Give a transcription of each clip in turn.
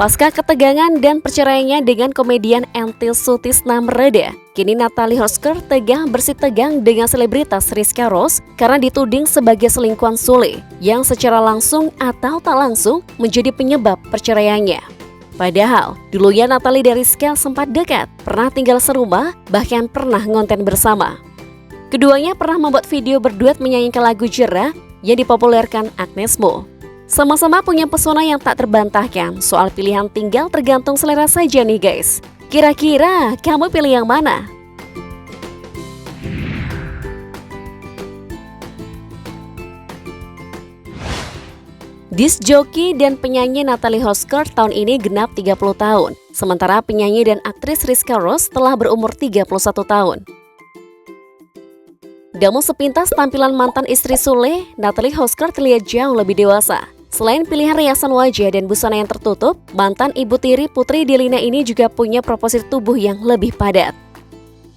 Pasca ketegangan dan perceraiannya dengan komedian Entis Sutisna mereda, kini Natalie Hosker tengah bersitegang dengan selebritas Rizka Rose karena dituding sebagai selingkuhan Sule yang secara langsung atau tak langsung menjadi penyebab perceraiannya. Padahal, dulunya Natalie dan Rizka sempat dekat, pernah tinggal serumah, bahkan pernah ngonten bersama. Keduanya pernah membuat video berduet menyanyikan lagu Jera yang dipopulerkan Agnes Mo. Sama-sama punya pesona yang tak terbantahkan. Soal pilihan tinggal tergantung selera saja nih guys. Kira-kira kamu pilih yang mana? Disc jockey dan penyanyi Natalie Hosker tahun ini genap 30 tahun. Sementara penyanyi dan aktris Rizka Rose telah berumur 31 tahun. Namun sepintas tampilan mantan istri Sule, Natalie Hosker terlihat jauh lebih dewasa. Selain pilihan riasan wajah dan busana yang tertutup, mantan ibu tiri Putri Delina ini juga punya proporsi tubuh yang lebih padat.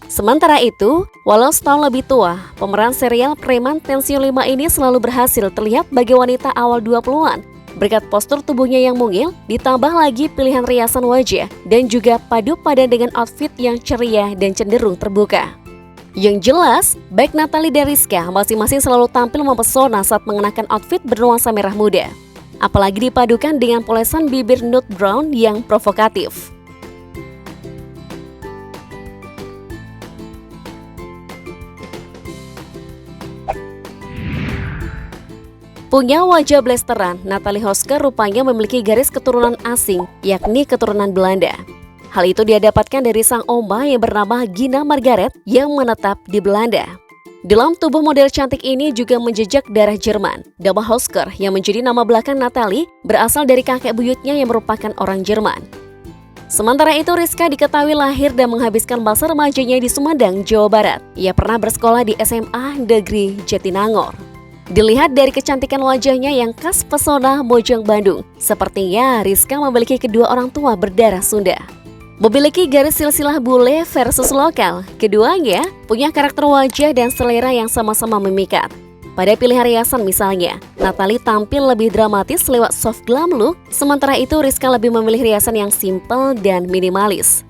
Sementara itu, walau setahun lebih tua, pemeran serial preman Pensiun 5 ini selalu berhasil terlihat bagi wanita awal 20-an. Berkat postur tubuhnya yang mungil, ditambah lagi pilihan riasan wajah, dan juga padu padan dengan outfit yang ceria dan cenderung terbuka. Yang jelas, baik Natalie dan Rizka masing-masing selalu tampil mempesona saat mengenakan outfit bernuansa merah muda. Apalagi dipadukan dengan polesan bibir nude brown yang provokatif. Punya wajah blasteran, Natalie Hosker rupanya memiliki garis keturunan asing, yakni keturunan Belanda. Hal itu dia dapatkan dari sang oma yang bernama Gina Margaret yang menetap di Belanda. Dalam tubuh model cantik ini juga menjejak darah Jerman. Nama Hosker yang menjadi nama belakang Natalie berasal dari kakek buyutnya yang merupakan orang Jerman. Sementara itu Rizka diketahui lahir dan menghabiskan masa remajanya di Sumedang, Jawa Barat. Ia pernah bersekolah di SMA Negeri Jatinangor. Dilihat dari kecantikan wajahnya yang khas pesona Mojang Bandung, sepertinya Rizka memiliki kedua orang tua berdarah Sunda. Memiliki garis silsilah bule versus lokal, keduanya punya karakter wajah dan selera yang sama-sama memikat. Pada pilihan riasan misalnya, Natalie tampil lebih dramatis lewat soft glam look, sementara itu Rizka lebih memilih riasan yang simple dan minimalis.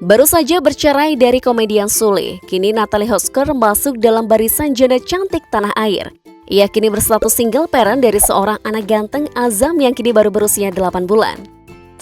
Baru saja bercerai dari komedian Sule, kini Natalie Hosker masuk dalam barisan janda cantik tanah air. Ia kini berstatus single parent dari seorang anak ganteng Azam yang kini baru berusia 8 bulan.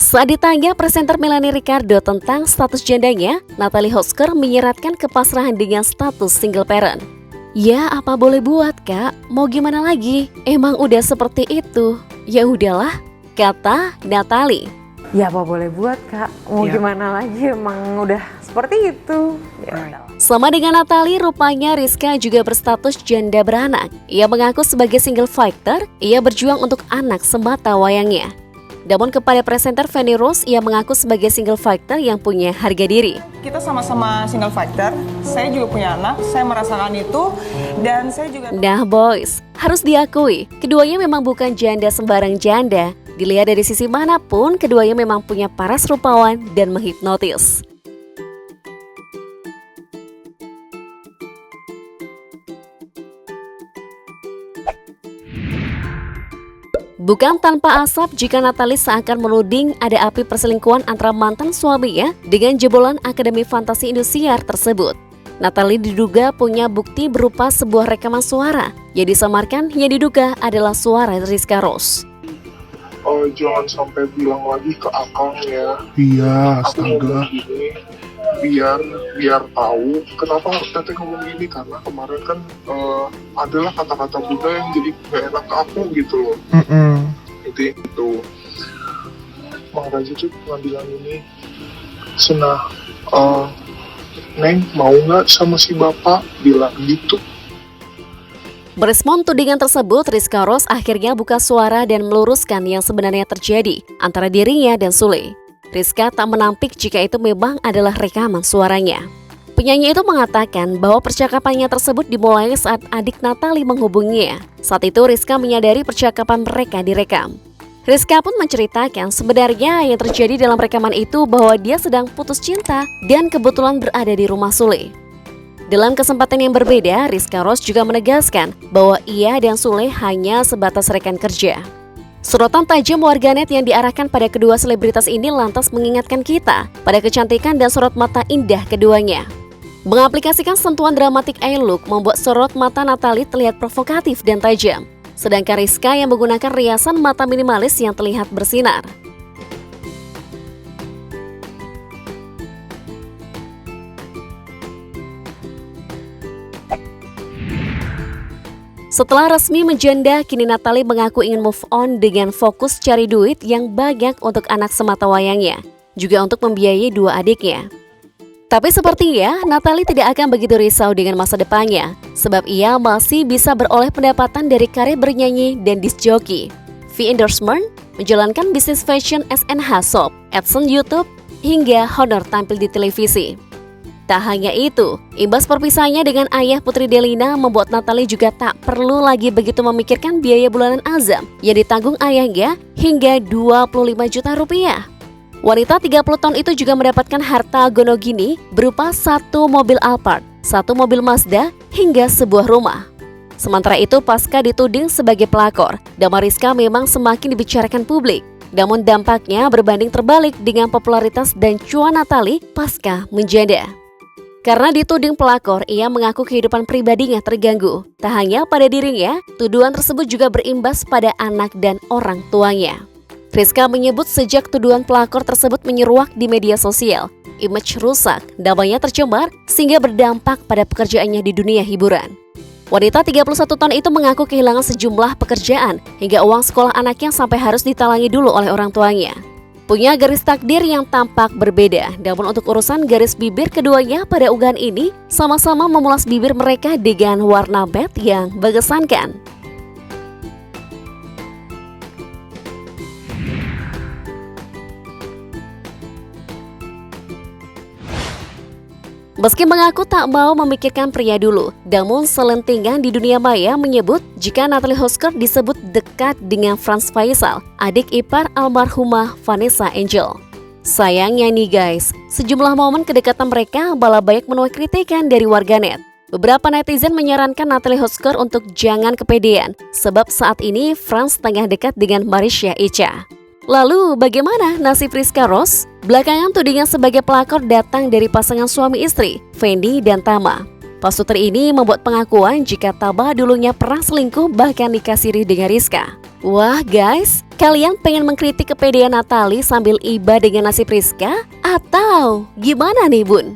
Saat ditanya presenter Melanie Ricardo tentang status jandanya, Natalie Hosker menyeratkan kepasrahan dengan status single parent. Ya apa boleh buat kak, mau gimana lagi, emang udah seperti itu. Ya udahlah, kata Natalie. Ya apa boleh buat kak, mau gimana lagi, emang udah seperti itu. Sama dengan Natalie, rupanya Rizka juga berstatus janda beranak. Ia mengaku sebagai single fighter, ia berjuang untuk anak semata wayangnya. Namun kepada presenter Feni Rose, ia mengaku sebagai single fighter yang punya harga diri. Kita sama-sama single fighter, saya juga punya anak, saya merasakan itu, dan saya juga... Nah boys, harus diakui, keduanya memang bukan janda sembarang janda. Dilihat dari sisi manapun, keduanya memang punya paras rupawan dan menghipnotis. Bukan tanpa asap jika Natalie seakan menuding ada api perselingkuhan antara mantan suaminya dengan jebolan Akademi Fantasi Indosiar tersebut. Natalie diduga punya bukti berupa sebuah rekaman suara yang disamarkan yang diduga adalah suara Rizka Rose. Jangan sampai bilang lagi ke akang ya. Iya, aku ngomong gini biar tahu kenapa teteh ngomong gini, karena kemarin kan adalah kata-kata Bunda yang jadi gak enak ke aku gitu loh. Itu Mang Raja tuh pengadilan ini senah Neng mau nggak sama si bapak, bilang gitu. Merespon tudingan tersebut, Rizka Rose akhirnya buka suara dan meluruskan yang sebenarnya terjadi antara dirinya dan Sule. Rizka tak menampik jika itu memang adalah rekaman suaranya. Penyanyi itu mengatakan bahwa percakapannya tersebut dimulai saat adik Natalie menghubunginya. Saat itu Rizka menyadari percakapan mereka direkam. Rizka pun menceritakan sebenarnya yang terjadi dalam rekaman itu bahwa dia sedang putus cinta dan kebetulan berada di rumah Sule. Dalam kesempatan yang berbeda, Rizka Rose juga menegaskan bahwa ia dan Sule hanya sebatas rekan kerja. Sorotan tajam warganet yang diarahkan pada kedua selebritas ini lantas mengingatkan kita pada kecantikan dan sorot mata indah keduanya. Mengaplikasikan sentuhan dramatik eye look membuat sorot mata Natalie terlihat provokatif dan tajam, sedangkan Rizka yang menggunakan riasan mata minimalis yang terlihat bersinar. Setelah resmi menjanda, kini Natalie mengaku ingin move on dengan fokus cari duit yang banyak untuk anak sematawayangnya, juga untuk membiayai dua adiknya. Tapi sepertinya Natalie tidak akan begitu risau dengan masa depannya, sebab ia masih bisa beroleh pendapatan dari karir bernyanyi dan disc jockey, fee endorsement, menjalankan bisnis fashion SNH Shop, AdSense YouTube, hingga honor tampil di televisi. Tak hanya itu, imbas perpisahannya dengan ayah Putri Delina membuat Natalie juga tak perlu lagi begitu memikirkan biaya bulanan azam yang ditanggung ayahnya hingga 25 juta rupiah. Wanita 30 tahun itu juga mendapatkan harta gono gini berupa 1 mobil Alphard, 1 mobil Mazda, hingga sebuah rumah. Sementara itu, pasca dituding sebagai pelakor, nama Rizka memang semakin dibicarakan publik. Namun dampaknya berbanding terbalik dengan popularitas dan cuan Natalie pasca menjanda. Karena dituding pelakor, ia mengaku kehidupan pribadinya terganggu. Tak hanya pada dirinya, tuduhan tersebut juga berimbas pada anak dan orang tuanya. Rizka menyebut sejak tuduhan pelakor tersebut menyeruak di media sosial, image rusak, namanya tercemar, sehingga berdampak pada pekerjaannya di dunia hiburan. Wanita 31 tahun itu mengaku kehilangan sejumlah pekerjaan, hingga uang sekolah anaknya sampai harus ditalangi dulu oleh orang tuanya. Punya garis takdir yang tampak berbeda, namun untuk urusan garis bibir keduanya pada unggahan ini sama-sama memulas bibir mereka dengan warna beige yang mengesankan. Meski mengaku tak mau memikirkan pria dulu, namun selentingan di dunia maya menyebut jika Natalie Hosker disebut dekat dengan Franz Faisal, adik ipar almarhumah Vanessa Angel. Sayangnya nih guys, sejumlah momen kedekatan mereka malah banyak menuai kritikan dari warganet. Beberapa netizen menyarankan Natalie Hosker untuk jangan kepedean, sebab saat ini Franz tengah dekat dengan Marisha Icha. Lalu bagaimana nasib Rizka Rose? Belakangan tudingan sebagai pelakor datang dari pasangan suami istri, Fendi dan Tama. Pasutri ini membuat pengakuan jika Tama dulunya pernah selingkuh bahkan nikah siri dengan Rizka. Wah guys, kalian pengen mengkritik kepedean Natalie sambil iba dengan nasib Rizka? Atau gimana nih bun?